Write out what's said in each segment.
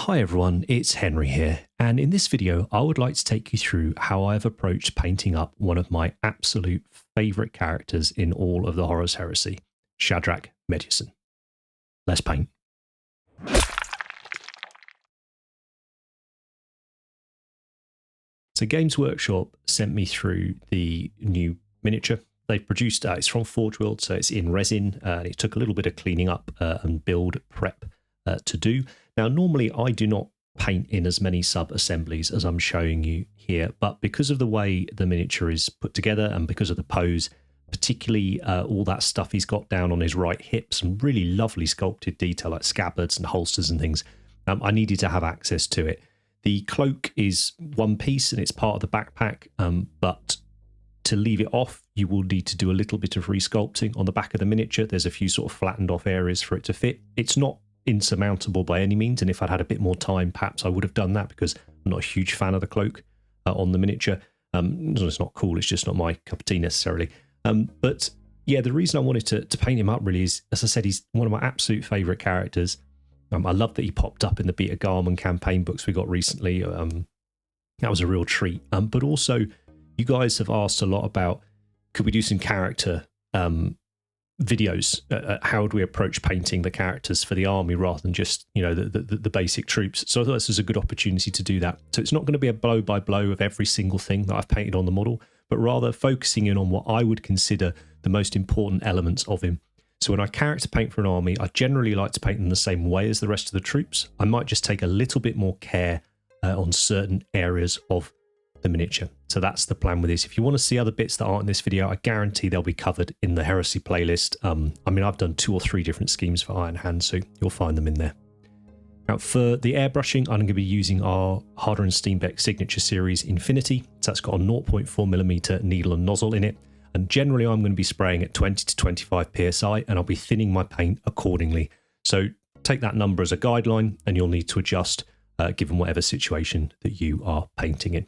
Hi everyone, it's Henry here, and in this video I would like to take you through how I've approached painting up one of my absolute favourite characters in all of the Horus Heresy, Shadrak Smyth. Let's paint. So Games Workshop sent me through the new miniature. They've produced, it's from Forge World, so it's in resin, and it took a little bit of cleaning up and build prep to do. Now, normally I do not paint in as many sub-assemblies as I'm showing you here, but because of the way the miniature is put together and because of the pose, particularly all that stuff he's got down on his right hip, some really lovely sculpted detail like scabbards and holsters and things, I needed to have access to it. The cloak is one piece and it's part of the backpack, but to leave it off, you will need to do a little bit of resculpting on the back of the miniature. There's a few sort of flattened off areas for it to fit. It's not insurmountable by any means, and if I'd had a bit more time, perhaps I would have done that, because I'm not a huge fan of the cloak on the miniature. It's not cool, it's just not my cup of tea necessarily. But yeah, the reason I wanted to paint him up really is, as I said, he's one of my absolute favourite characters. I love that he popped up in the Beta Garmin campaign books we got recently. That was a real treat. But also, you guys have asked a lot about, could we do some character videos? How would we approach painting the characters for the army rather than just, you know, the basic troops? So I thought this was a good opportunity to do that. So it's not going to be a blow by blow of every single thing that I've painted on the model, but rather focusing in on what I would consider the most important elements of him. So when I character paint for an army, I generally like to paint them the same way as the rest of the troops. I might just take a little bit more care on certain areas of the miniature. So that's the plan with this. If you want to see other bits that aren't in this video, I guarantee they'll be covered in the Heresy playlist. I mean, I've done 2 or 3 different schemes for Iron Hand, so you'll find them in there. Now, for the airbrushing, I'm going to be using our Harder and Steenbeck Signature Series Infinity. So that's got a 0.4mm needle and nozzle in it. And generally, I'm going to be spraying at 20 to 25 psi, and I'll be thinning my paint accordingly. So take that number as a guideline, and you'll need to adjust given whatever situation that you are painting in.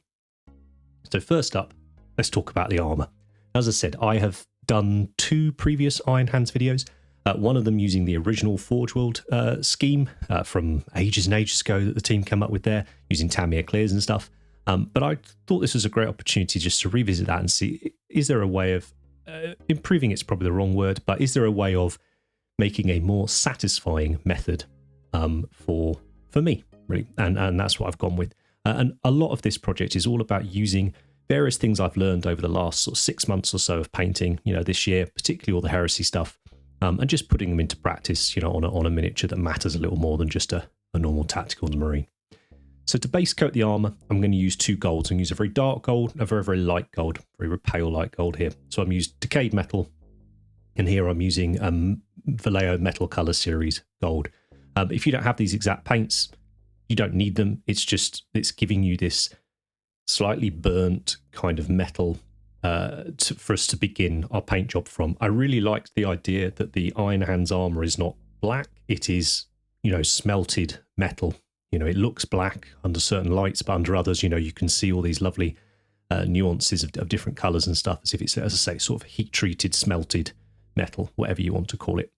So first up, let's talk about the armour. As I said, I have done 2 previous Iron Hands videos, one of them using the original Forge World scheme from ages and ages ago that the team came up with there, using Tamiya clears and stuff. But I thought this was a great opportunity just to revisit that and see, is there a way of improving, it's probably the wrong word, but is there a way of making a more satisfying method for me, really? And that's what I've gone with. And a lot of this project is all about using various things I've learned over the last sort of 6 months or so of painting, you know, this year, particularly all the Heresy stuff, and just putting them into practice, you know, on a miniature that matters a little more than just a normal tactical marine. So to base coat the armour, I'm going to use 2 golds. I'm going to use a very dark gold and a very, very light gold, very pale light gold here. So I'm using Decayed Metal, and here I'm using Vallejo Metal Colour Series gold. If you don't have these exact paints, you don't need them. It's giving you this slightly burnt kind of metal for us to begin our paint job from. I really liked the idea that the Iron Hands armour is not black. It is, you know, smelted metal. You know, it looks black under certain lights, but under others, you know, you can see all these lovely nuances of different colours and stuff, as if it's, as I say, sort of heat-treated, smelted metal, whatever you want to call it.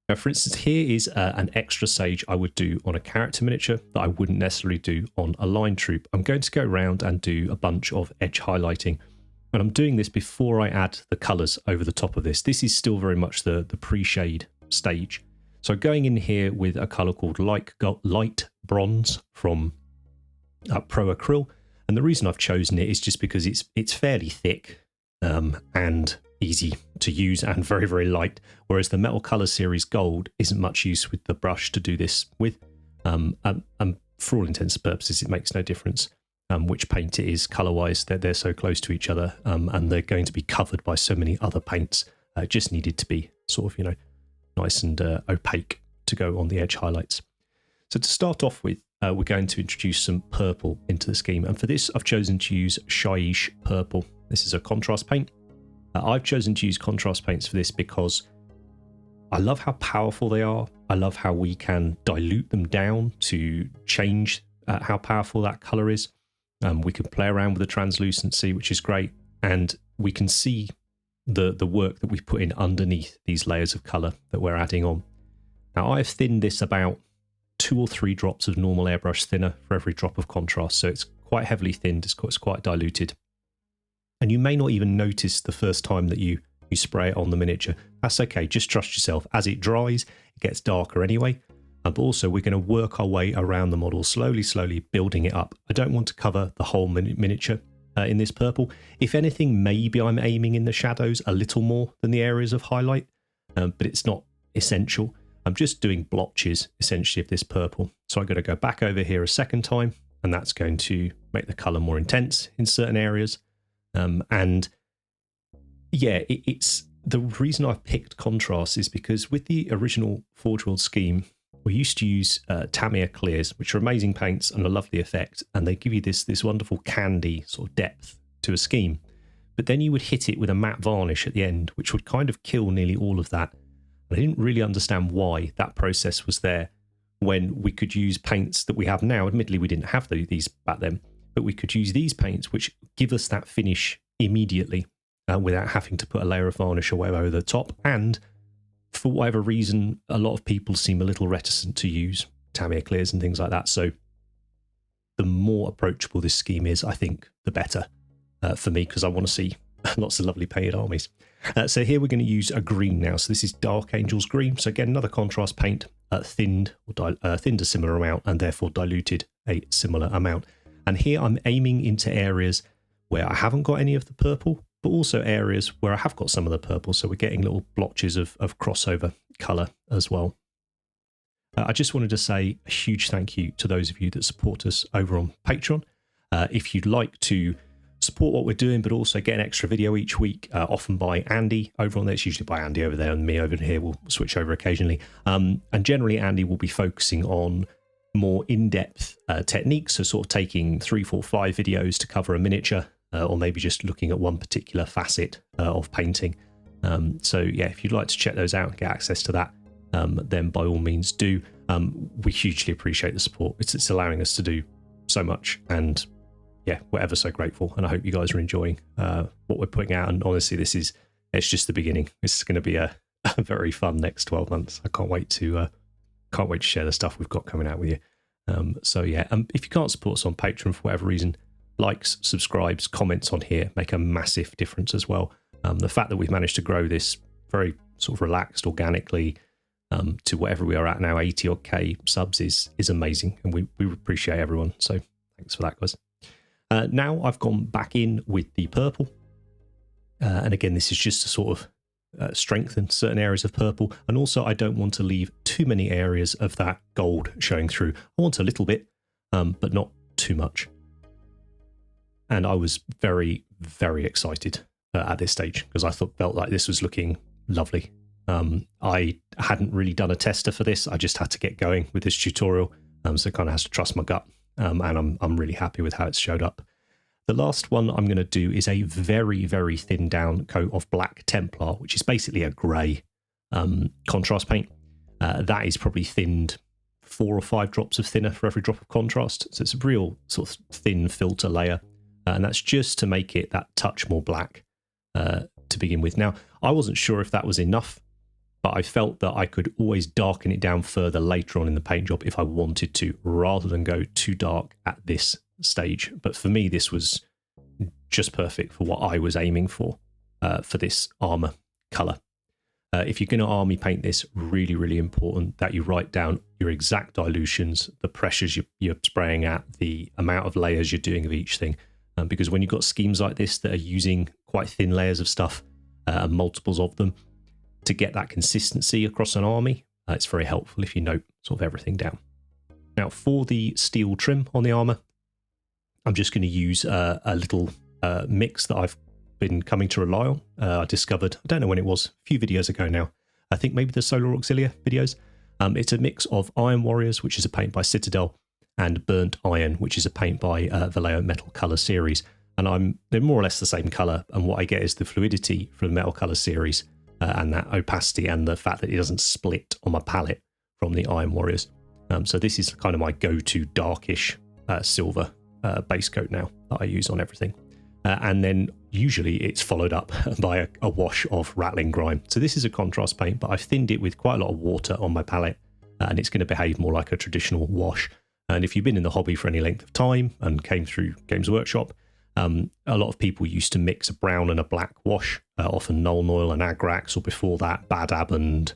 Now, for instance, here is an extra sage I would do on a character miniature that I wouldn't necessarily do on a line troop. I'm going to go around and do a bunch of edge highlighting, and I'm doing this before I add the colours over the top of this. This is still very much the pre-shade stage. So going in here with a colour called light bronze from Pro Acryl, and the reason I've chosen it is just because it's fairly thick and easy to use and very, very light, whereas the Metal Colour Series Gold isn't much use with the brush to do this with. And for all intents and purposes, it makes no difference which paint it is colour-wise. They're so close to each other, and they're going to be covered by so many other paints. It just needed to be sort of, you know, nice and opaque to go on the edge highlights. So to start off with, we're going to introduce some purple into the scheme, and for this I've chosen to use Shyish Purple. This is a contrast paint. I've chosen to use contrast paints for this because I love how powerful they are. I love how we can dilute them down to change how powerful that colour is. We can play around with the translucency, which is great, and we can see the work that we've put in underneath these layers of colour that we're adding on. Now, I've thinned this about 2 or 3 drops of normal airbrush thinner for every drop of contrast. So it's quite heavily thinned, it's quite diluted. And you may not even notice the first time that you spray it on the miniature. That's okay, just trust yourself. As it dries, it gets darker anyway. But also we're going to work our way around the model, slowly building it up. I don't want to cover the whole miniature in this purple. If anything, maybe I'm aiming in the shadows a little more than the areas of highlight, but it's not essential. I'm just doing blotches, essentially, of this purple. So I'm going to go back over here a second time, and that's going to make the colour more intense in certain areas. And yeah, it's the reason I've picked contrast is because with the original Forge World scheme, we used to use Tamiya clears, which are amazing paints and a lovely effect, and they give you this wonderful candy sort of depth to a scheme. But then you would hit it with a matte varnish at the end, which would kind of kill nearly all of that. And I didn't really understand why that process was there when we could use paints that we have now. Admittedly, we didn't have these back then, but we could use these paints, which give us that finish immediately without having to put a layer of varnish away over the top. And for whatever reason, a lot of people seem a little reticent to use Tamiya clears and things like that. So the more approachable this scheme is, I think, the better for me, because I want to see lots of lovely painted armies. So here we're going to use a green now. So this is Dark Angel's Green. So again, another contrast paint, thinned a similar amount and therefore diluted a similar amount. And here I'm aiming into areas where I haven't got any of the purple, but also areas where I have got some of the purple. So we're getting little blotches of crossover colour as well. I just wanted to say a huge thank you to those of you that support us over on Patreon. If you'd like to support what we're doing, but also get an extra video each week, often by Andy over on there. It's usually by Andy over there, and me over here will switch over occasionally. And generally, Andy will be focusing on more in-depth techniques, so sort of taking 3, 4, 5 videos to cover a miniature, or maybe just looking at one particular facet of painting. So yeah, if you'd like to check those out and get access to that, then by all means do. We hugely appreciate the support. It's allowing us to do so much, and yeah, we're ever so grateful, and I hope you guys are enjoying what we're putting out. And honestly, it's just the beginning. This is going to be a very fun next 12 months. I can't wait to share the stuff we've got coming out with you. So yeah, if you can't support us on Patreon for whatever reason, likes, subscribes, comments on here make a massive difference as well. The fact that we've managed to grow this very sort of relaxed, organically, to whatever we are at now, 80 odd K subs is amazing, and we appreciate everyone. So thanks for that, guys. Now I've gone back in with the purple, and again, this is just to sort of strengthen certain areas of purple, and also I don't want to leave too many areas of that gold showing through. I want a little bit, but not too much. And I was very, very excited at this stage, because I felt like this was looking lovely. I hadn't really done a tester for this. I just had to get going with this tutorial, so kind of has to trust my gut. And I'm really happy with how it's showed up. The last one I'm going to do is a very, very thin down coat of black Templar, which is basically a grey contrast paint. That is probably thinned 4 or 5 drops of thinner for every drop of contrast. So it's a real sort of thin filter layer. And that's just to make it that touch more black to begin with. Now, I wasn't sure if that was enough, but I felt that I could always darken it down further later on in the paint job if I wanted to, rather than go too dark at this stage. But for me, this was just perfect for what I was aiming for this armor color. If you're going to army paint this, really, really important that you write down your exact dilutions, the pressures you're spraying at, the amount of layers you're doing of each thing. Because when you've got schemes like this that are using quite thin layers of stuff, and multiples of them, to get that consistency across an army, it's very helpful if you note sort of everything down. Now, for the steel trim on the armor, I'm just going to use a little mix that I've been coming to rely on. I discovered, I don't know when it was, a few videos ago now. I think maybe the Solar Auxilia videos. It's a mix of Iron Warriors, which is a paint by Citadel, and Burnt Iron, which is a paint by Vallejo Metal Color Series. And they're more or less the same color, and what I get is the fluidity from the Metal Color Series, and that opacity, and the fact that it doesn't split on my palette from the Iron Warriors. So this is kind of my go-to darkish silver base coat now that I use on everything. And then usually it's followed up by a wash of Ratling Grime. So this is a contrast paint, but I've thinned it with quite a lot of water on my palette, and it's going to behave more like a traditional wash. And if you've been in the hobby for any length of time and came through Games Workshop, a lot of people used to mix a brown and a black wash, often Nuln Oil and Agrax, or before that, Badab and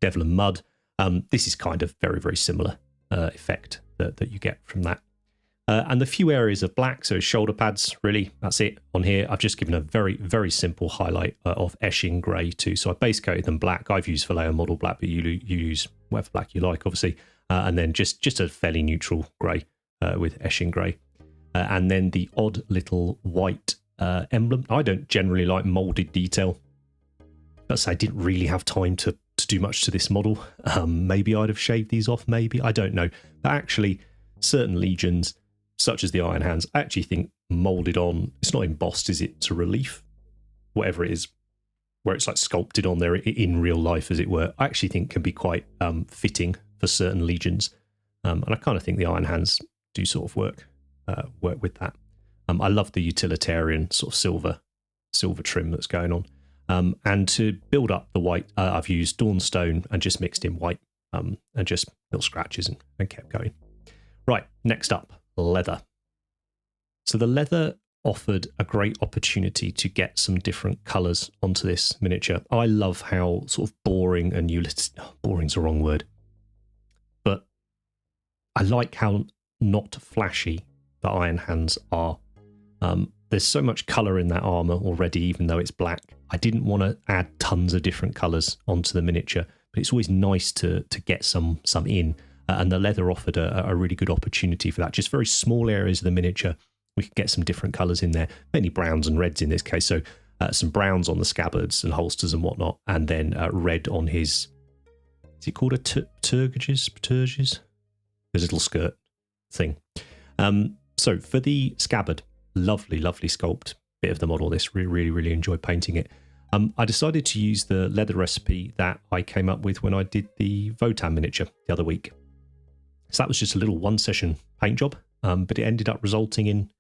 Devil and Mud. This is kind of very, very similar effect that you get from that. And the few areas of black, so shoulder pads, really, that's it on here. I've just given a very, very simple highlight of Eshin Grey too. So I base coated them black. I've used Vallejo model black, but you use whatever black you like, obviously. And then just a fairly neutral grey with Eshin Grey. And then the odd little white emblem. I don't generally like moulded detail. But I didn't really have time to do much to this model. Maybe I'd have shaved these off, maybe. I don't know. But actually, certain legions, such as the Iron Hands, I actually think moulded on, it's not embossed, is it, to relief? Whatever it is, where it's like sculpted on there in real life, as it were, I actually think can be quite fitting for certain legions. And I kind of think the Iron Hands do sort of work with that. I love the utilitarian sort of silver trim that's going on. And to build up the white, I've used Dawnstone and just mixed in white and just little scratches and kept going. Right, next up, leather. So the leather offered a great opportunity to get some different colours onto this miniature. I love how sort of boring and boring's the wrong word, but I like how not flashy the Iron Hands are. There's so much colour in that armour already, even though it's black. I didn't want to add tons of different colours onto the miniature, but it's always nice to get some in. And the leather offered a really good opportunity for that. Just very small areas of the miniature, we could get some different colours in there. Mainly browns and reds in this case. So some browns on the scabbards and holsters and whatnot, and then red on his, is it called a turges? There's a little skirt thing. So for the scabbard, lovely sculpt bit of the model. This really enjoyed painting it. I decided to use the leather recipe that I came up with when I did the Votan miniature the other week. So that was just a little one session paint job, but it ended up resulting in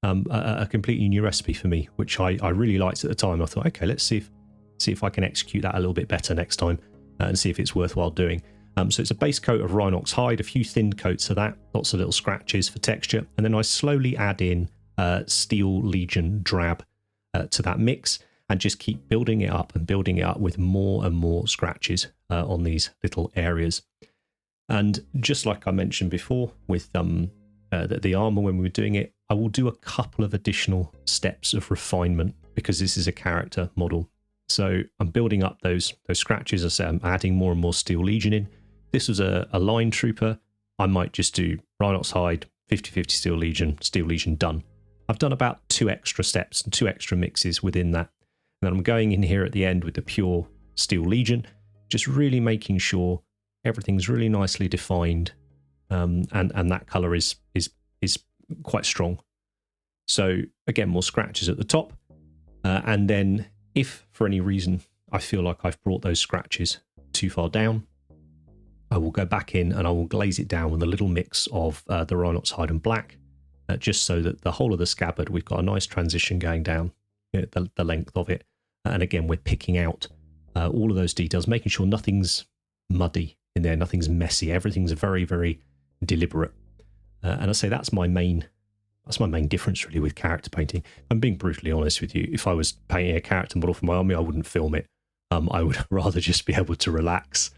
a completely new recipe for me, which I really liked at the time. I thought, okay, let's see if I can execute that a little bit better next time and see if it's worthwhile doing. So it's a base coat of Rhinox Hide, a few thin coats of that, lots of little scratches for texture, and then I slowly add in Steel Legion Drab to that mix and just keep building it up with more and more scratches on these little areas. And just like I mentioned before with the armour when we were doing it, I will do a couple of additional steps of refinement because this is a character model. So I'm building up those scratches. As I say, I'm adding more and more Steel Legion in. This was a line trooper. I might just do Rhinox Hide, 50-50 Steel Legion, done. I've done about 2 extra steps and 2 extra mixes within that. And then I'm going in here at the end with the pure Steel Legion, just really making sure everything's really nicely defined, and that colour is quite strong. So again, more scratches at the top, and then if for any reason I feel like I've brought those scratches too far down, I will go back in and I will glaze it down with a little mix of the Rhinox Hide and black, just so that the whole of the scabbard, we've got a nice transition going down the length of it. And again, we're picking out all of those details, making sure nothing's muddy in there, nothing's messy, everything's very, very deliberate. And I say that's my main difference really with character painting. I'm being brutally honest with you. If I was painting a character model for my army, I wouldn't film it. I would rather just be able to relax,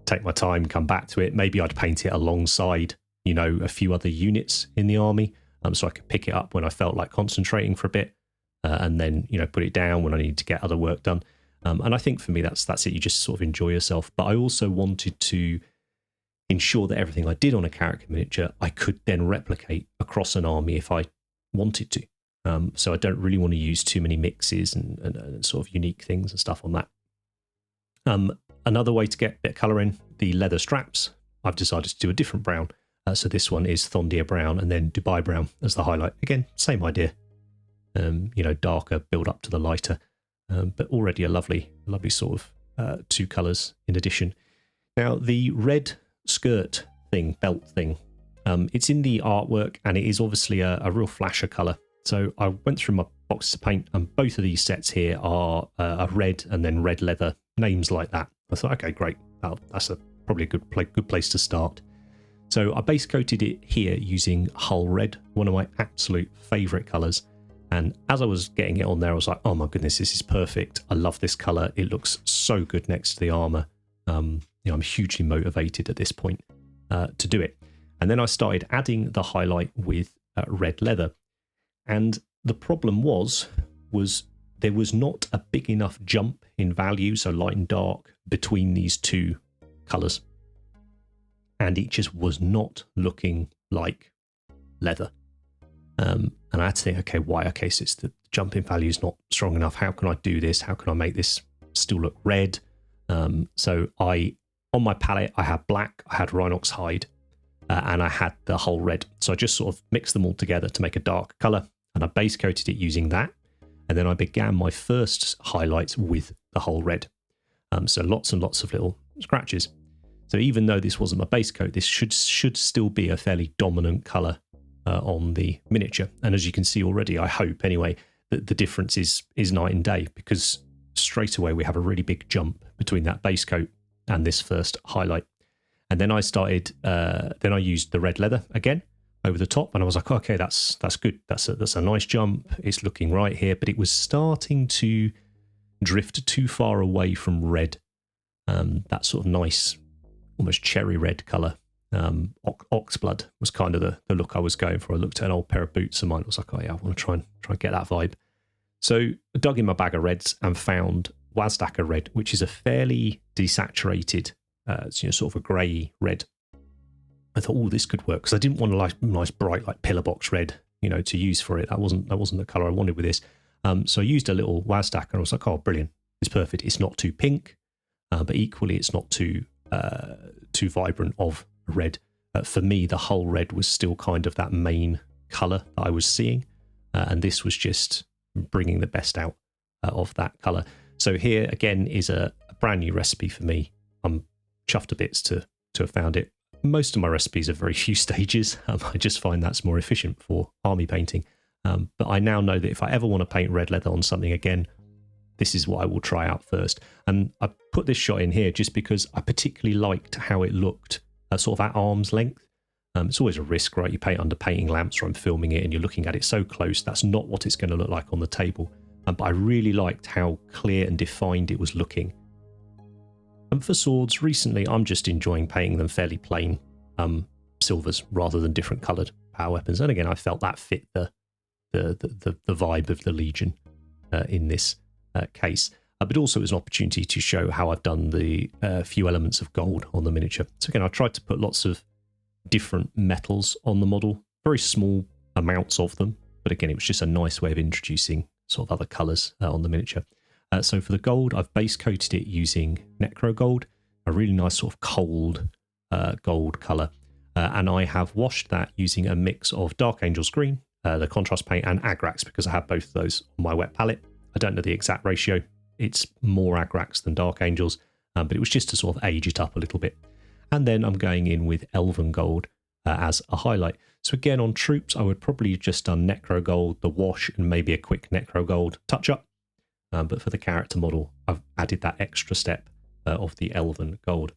take my time, come back to it. Maybe I'd paint it alongside, a few other units in the army, so I could pick it up when I felt like concentrating for a bit, and then put it down when I need to get other work done. And I think for me that's it. You just sort of enjoy yourself. But I also wanted to ensure that everything I did on a character miniature I could then replicate across an army if I wanted to. So I don't really want to use too many mixes and sort of unique things and stuff on that. Another way to get a bit of colour in, the leather straps, I've decided to do a different brown. So this one is Thondir Brown and then Dubai Brown as the highlight. Again, same idea. Darker, build up to the lighter. But already a lovely sort of 2 colours in addition. Now, the red skirt thing, belt thing, it's in the artwork and it is obviously a real flasher colour. So I went through my boxes of paint and both of these sets here are a red and then red leather, names like that. I thought, okay, great. That's probably a good place to start. So I base coated it here using Hull Red, one of my absolute favourite colours. And as I was getting it on there, I was like, oh my goodness, this is perfect. I love this colour. It looks so good next to the armour. You know, I'm hugely motivated at this point to do it. And then I started adding the highlight with red leather. And the problem was there was not a big enough jump in value, so light and dark, between these two colours. And it just was not looking like leather. And I had to think, okay, why? Okay, so it's the jump in value is not strong enough. How can I do this? How can I make this still look red? So on my palette, I had black, I had Rhinox Hide, and I had the Hull Red. So I just sort of mixed them all together to make a dark colour, and I base coated it using that. And then I began my first highlights with the Hull Red. So lots and lots of little scratches. So even though this wasn't my base coat, this should still be a fairly dominant colour on the miniature. And as you can see already, I hope anyway, that the difference is night and day, because straight away we have a really big jump between that base coat and this first highlight. And then I started, then I used the red leather again over the top, and I was like, okay, that's good. That's a nice jump. It's looking right here, but it was starting to drift too far away from red. That sort of nice, almost cherry red colour. Oxblood was kind of the look I was going for. I looked at an old pair of boots of mine. I was like, oh yeah, I want to try and get that vibe. So I dug in my bag of reds and found Wazdaka Red, which is a fairly desaturated, sort of a grey red. I thought, oh, this could work, because I didn't want a nice bright like pillar box red, to use for it. That wasn't the colour I wanted with this. So I used a little Wazdaka, and I was like, oh, brilliant, it's perfect. It's not too pink, but equally it's not too vibrant of a red. For me, the Hull Red was still kind of that main colour that I was seeing, and this was just bringing the best out of that colour. So here again is a brand new recipe for me. I'm chuffed to bits to have found it. Most of my recipes are very few stages. I just find that's more efficient for army painting. But I now know that if I ever want to paint red leather on something again, this is what I will try out first. And I put this shot in here just because I particularly liked how it looked sort of at arm's length. It's always a risk, right? You paint under painting lamps, or I'm filming it and you're looking at it so close. That's not what it's going to look like on the table. But I really liked how clear and defined it was looking. And for swords, recently I'm just enjoying painting them fairly plain silvers rather than different coloured power weapons. And again, I felt that fit the vibe of the Legion in this case. But also it was an opportunity to show how I've done the few elements of gold on the miniature. So again, I tried to put lots of different metals on the model, very small amounts of them. But again, it was just a nice way of introducing sort of other colours on the miniature. So for the gold, I've base coated it using Necro Gold, a really nice sort of cold gold colour. And I have washed that using a mix of Dark Angel's Green, the contrast paint, and Agrax, because I have both of those on my wet palette. I don't know the exact ratio. It's more Agrax than Dark Angels, but it was just to sort of age it up a little bit. And then I'm going in with Elven Gold as a highlight. So again, on troops, I would probably have just done Necro Gold, the wash, and maybe a quick Necro Gold touch-up. But for the character model, I've added that extra step of the Elven Gold.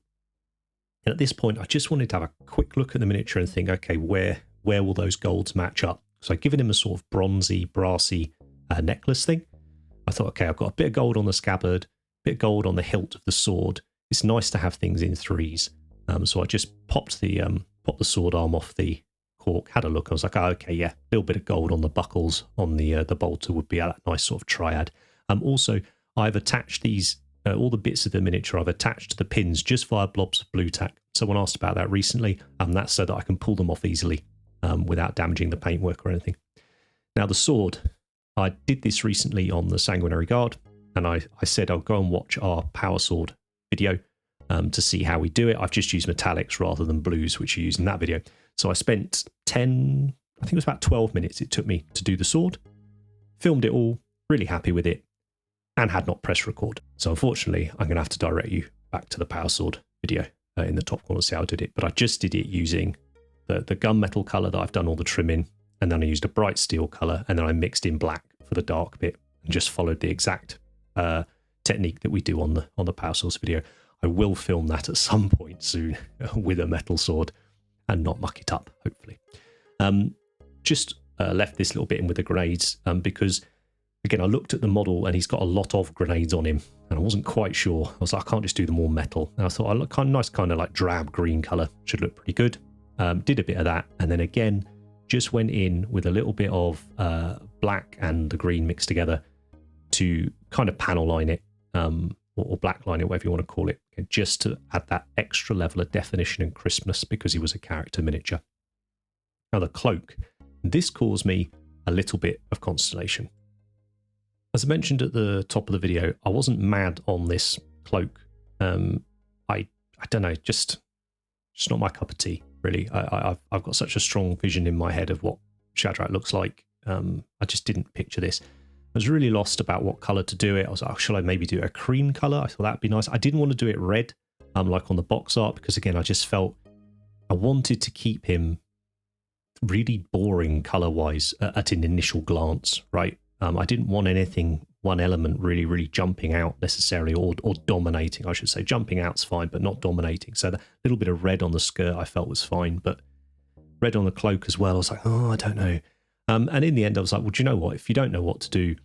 And at this point, I just wanted to have a quick look at the miniature and think, okay, where will those golds match up? So I've given him a sort of bronzy, brassy necklace thing. I thought, okay, I've got a bit of gold on the scabbard, a bit of gold on the hilt of the sword. It's nice to have things in threes. So I just popped the sword arm off the cork, had a look. I was like, oh, okay, yeah, a little bit of gold on the buckles on the bolter would be that nice sort of triad. Also, I've attached these, all the bits of the miniature I've attached to the pins just via blobs of blue tack. Someone asked about that recently, and that's so that I can pull them off easily without damaging the paintwork or anything. Now the sword, I did this recently on the Sanguinary Guard, and I said I'll go and watch our Power Sword video to see how we do it. I've just used metallics rather than blues, which you used in that video. So I spent I think it was about 12 minutes it took me to do the sword, filmed it all, really happy with it, and had not pressed record. So unfortunately, I'm going to have to direct you back to the Power Sword video in the top corner to see how I did it. But I just did it using the gunmetal colour that I've done all the trim in, and then I used a bright steel colour, and then I mixed in black for the dark bit, and just followed the exact technique that we do on the Power Swords video. I will film that at some point soon with a metal sword and not muck it up, hopefully. Just left this little bit in with the grenades because, again, I looked at the model and he's got a lot of grenades on him and I wasn't quite sure. I was like, I can't just do them all metal. And I thought, I look kind of nice, kind of like drab green colour, should look pretty good. Did a bit of that, and then again, just went in with a little bit of black and the green mixed together to kind of panel line it, or black line it, whatever you want to call it, just to add that extra level of definition and crispness because he was a character miniature. Now the cloak, this caused me a little bit of consternation. As I mentioned at the top of the video, I wasn't mad on this cloak. I don't know, just not my cup of tea, really. I've got such a strong vision in my head of what Shadrak looks like. I just didn't picture this. I was really lost about what colour to do it. I was like, oh, shall I maybe do a cream colour? I thought that'd be nice. I didn't want to do it red, like on the box art, because again, I just felt I wanted to keep him really boring colour-wise at an initial glance, right? I didn't want anything, one element really jumping out necessarily, or dominating, I should say. Jumping out's fine, but not dominating. So the little bit of red on the skirt I felt was fine, but red on the cloak as well, I was like, oh, I don't know. And in the end, I was like, well, do you know what? If you don't know what to do,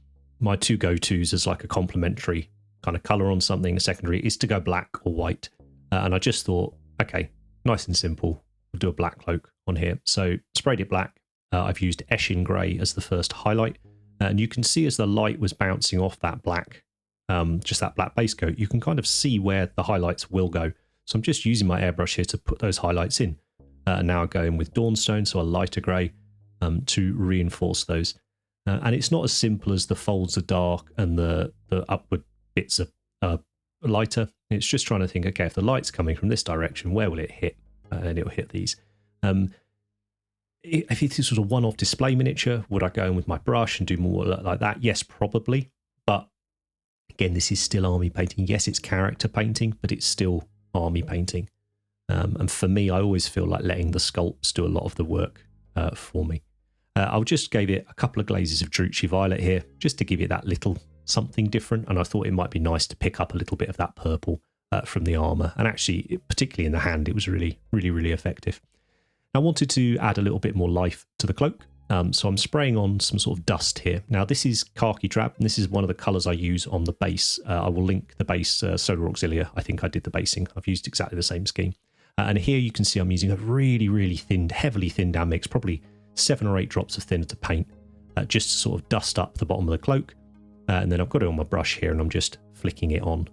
my two go-tos as like a complementary kind of colour on something, a secondary, is to go black or white. And I just thought, okay, nice and simple. We'll do a black cloak on here. So sprayed it black. I've used Eshin Grey as the first highlight. And you can see as the light was bouncing off that black, just that black base coat, you can kind of see where the highlights will go. So I'm just using my airbrush here to put those highlights in. And now I go in with Dawnstone, so a lighter grey, to reinforce those. And it's not as simple as the folds are dark and the upward bits are lighter. It's just trying to think, okay, if the light's coming from this direction, where will it hit? And it'll hit these. If this was a one-off display miniature, would I go in with my brush and do more like that? Yes, probably. But again, this is still army painting. Yes, it's character painting, but it's still army painting. And for me, I always feel like letting the sculpts do a lot of the work for me. I just gave it a couple of glazes of Druchii Violet here, just to give it that little something different. And I thought it might be nice to pick up a little bit of that purple from the armour. And actually, particularly in the hand, it was really effective. I wanted to add a little bit more life to the cloak. So I'm spraying on some sort of dust here. Now, this is khaki drab, and this is one of the colours I use on the base. I will link the base Solar Auxilia. I think I did the basing. I've used exactly the same scheme. And here you can see I'm using a really thinned, heavily thinned Amix, probably 7 or 8 drops of thinner to paint, just to sort of dust up the bottom of the cloak. And then I've got it on my brush here and I'm just flicking it on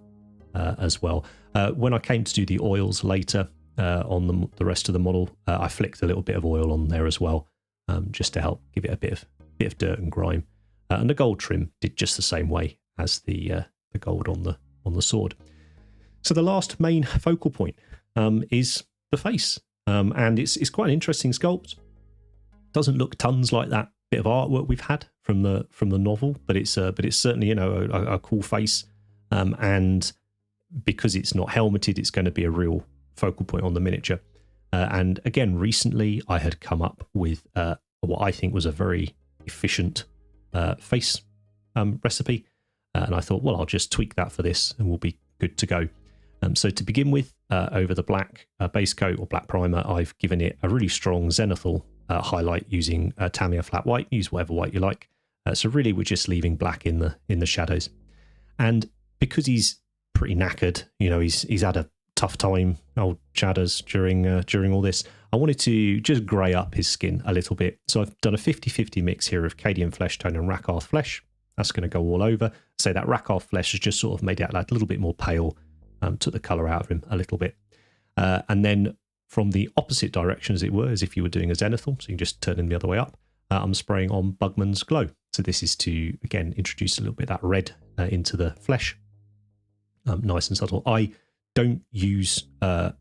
as well. When I came to do the oils later on the rest of the model, I flicked a little bit of oil on there as well, just to help give it a bit of dirt and grime. And the gold trim did just the same way as the gold on the sword. So the last main focal point is the face, and it's quite an interesting sculpt. Doesn't look tons like that bit of artwork we've had from the novel, but it's certainly, you know, a cool face, and because it's not helmeted, it's going to be a real focal point on the miniature. And again, recently I had come up with what I think was a very efficient face recipe, and I thought, well, I'll just tweak that for this and we'll be good to go. So to begin with, over the black base coat or black primer, I've given it a really strong zenithal highlight using Tamiya flat white. Use whatever white you like. So really, we're just leaving black in the shadows. And because he's pretty knackered, you know, he's had a tough time, old Shadows, during all this, I wanted to just grey up his skin a little bit. So I've done a 50-50 mix here of Cadian Fleshtone and Rakarth Flesh. That's going to go all over. So that Rakarth Flesh has just sort of made it like a little bit more pale, took the colour out of him a little bit. And then from the opposite direction, as it were, as if you were doing a zenithal, so you can just turn him the other way up, I'm spraying on Bugman's Glow. So this is to, again, introduce a little bit of that red into the flesh. Nice and subtle. I don't use a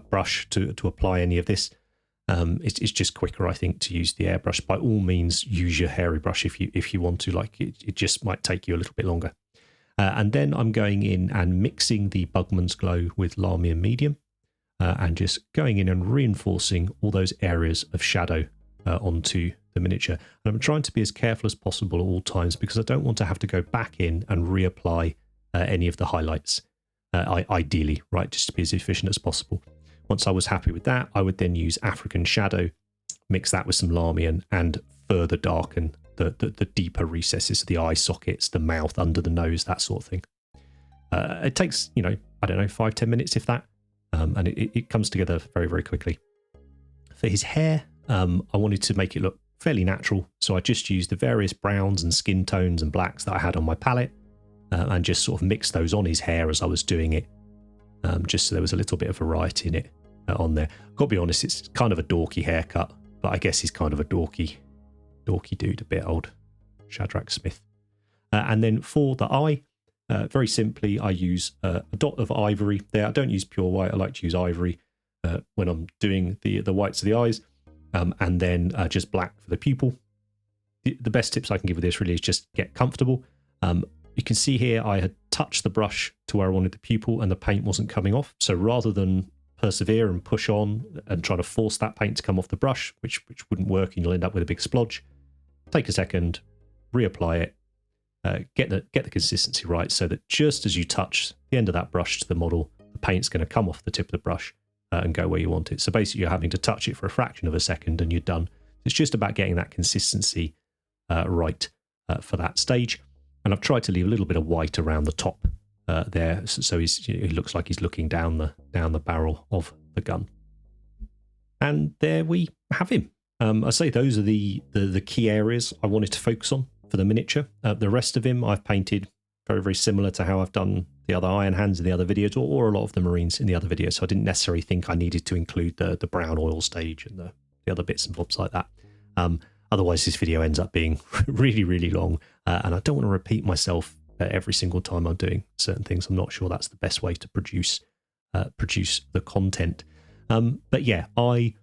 brush to apply any of this. It's just quicker, I think, to use the airbrush. By all means, use your hairy brush if you want to. Like it just might take you a little bit longer. And then I'm going in and mixing the Bugman's Glow with Larmian Medium, and just going in and reinforcing all those areas of shadow onto the miniature. And I'm trying to be as careful as possible at all times because I don't want to have to go back in and reapply any of the highlights. ideally, right, just to be as efficient as possible. Once I was happy with that, I would then use African Shadow, mix that with some Larmian, and further darken the deeper recesses of the eye sockets, the mouth, under the nose, that sort of thing. It takes, I don't know, 5-10 minutes, if that, and it comes together very, very quickly. For his hair, I wanted to make it look fairly natural, so I just used the various browns and skin tones and blacks that I had on my palette, and just sort of mixed those on his hair as I was doing it, just so there was a little bit of variety in it on there. Got to be honest, it's kind of a dorky haircut, but I guess he's kind of a dorky dude, a bit old, Shadrak Smyth. And then for the eye, very simply, I use a dot of ivory there. I don't use pure white. I like to use ivory when I'm doing the whites of the eyes, and then just black for the pupil. The best tips I can give with this really is just get comfortable. You can see here I had touched the brush to where I wanted the pupil and the paint wasn't coming off. So rather than persevere and push on and try to force that paint to come off the brush, which wouldn't work and you'll end up with a big splodge, take a second, reapply it, get the consistency right, so that just as you touch the end of that brush to the model, the paint's going to come off the tip of the brush and go where you want it. So basically you're having to touch it for a fraction of a second and you're done. It's just about getting that consistency right for that stage. And I've tried to leave a little bit of white around the top there, so he looks like he's looking down the barrel of the gun. And there we have him. I say those are the key areas I wanted to focus on for the miniature. The rest of him I've painted very, very similar to how I've done the other Iron Hands in the other videos, or a lot of the Marines in the other videos. So I didn't necessarily think I needed to include the brown oil stage and the other bits and bobs like that. Otherwise, this video ends up being really, really long, and I don't want to repeat myself every single time I'm doing certain things. I'm not sure that's the best way to produce the content. But yeah, I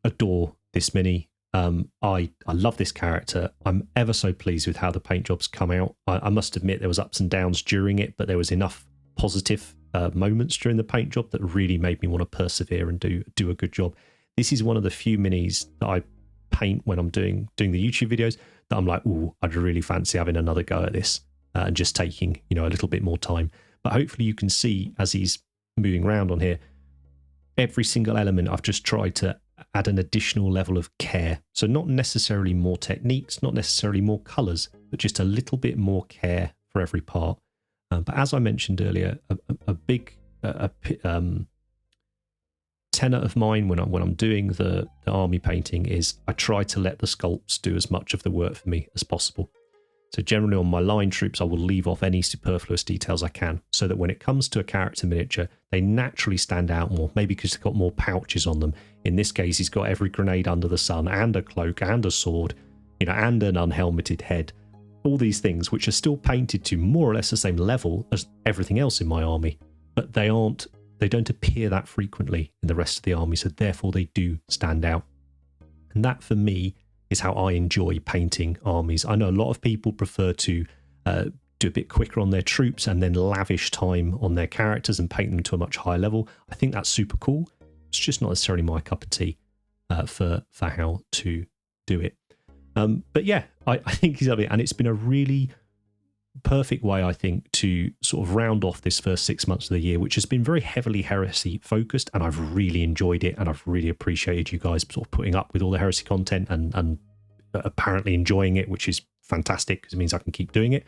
adore this mini. I love this character. I'm ever so pleased with how the paint jobs come out. I must admit there was ups and downs during it, but there was enough positive moments during the paint job that really made me want to persevere and do a good job. This is one of the few minis that I paint when I'm doing the YouTube videos that I'm like, ooh, I'd really fancy having another go at this and just taking a little bit more time. But hopefully you can see as he's moving around on here, every single element I've just tried to add an additional level of care. So not necessarily more techniques, not necessarily more colours, but just a little bit more care for every part. But as I mentioned earlier, a big tenet of mine when I'm doing the army painting is I try to let the sculpts do as much of the work for me as possible. So generally on my line troops, I will leave off any superfluous details I can, so that when it comes to a character miniature, they naturally stand out more, maybe because they've got more pouches on them. In this case, he's got every grenade under the sun, and a cloak, and a sword, and an unhelmeted head. All these things, which are still painted to more or less the same level as everything else in my army, but they don't appear that frequently in the rest of the army, so therefore they do stand out. And that, for me, is how I enjoy painting armies. I know a lot of people prefer to do a bit quicker on their troops and then lavish time on their characters and paint them to a much higher level. I think that's super cool. It's just not necessarily my cup of tea for how to do it. But yeah, I think he's lovely, and it's been a really perfect way, I think, to sort of round off this first 6 months of the year, which has been very heavily heresy focused, and I've really enjoyed it, and I've really appreciated you guys sort of putting up with all the heresy content and apparently enjoying it, which is fantastic because it means I can keep doing it.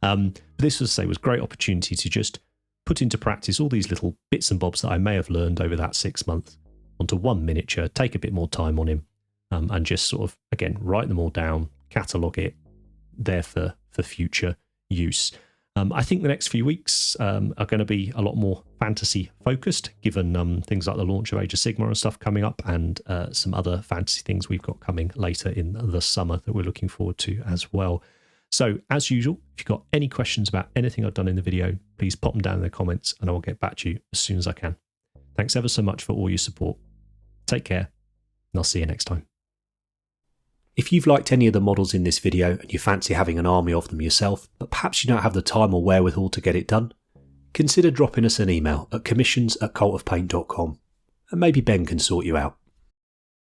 But this, as I say, was a great opportunity to just put into practice all these little bits and bobs that I may have learned over that 6 months onto one miniature, take a bit more time on him, and just sort of, again, write them all down, catalogue it, there for future use. I think the next few weeks are going to be a lot more fantasy focused, given things like the launch of Age of Sigmar and stuff coming up, and some other fantasy things we've got coming later in the summer that we're looking forward to as well. So as usual, if you've got any questions about anything I've done in the video, please pop them down in the comments and I will get back to you as soon as I can. Thanks ever so much for all your support. Take care, and I'll see you next time. If you've liked any of the models in this video and you fancy having an army of them yourself, but perhaps you don't have the time or wherewithal to get it done, consider dropping us an email at commissions@cultofpaint.com and maybe Ben can sort you out.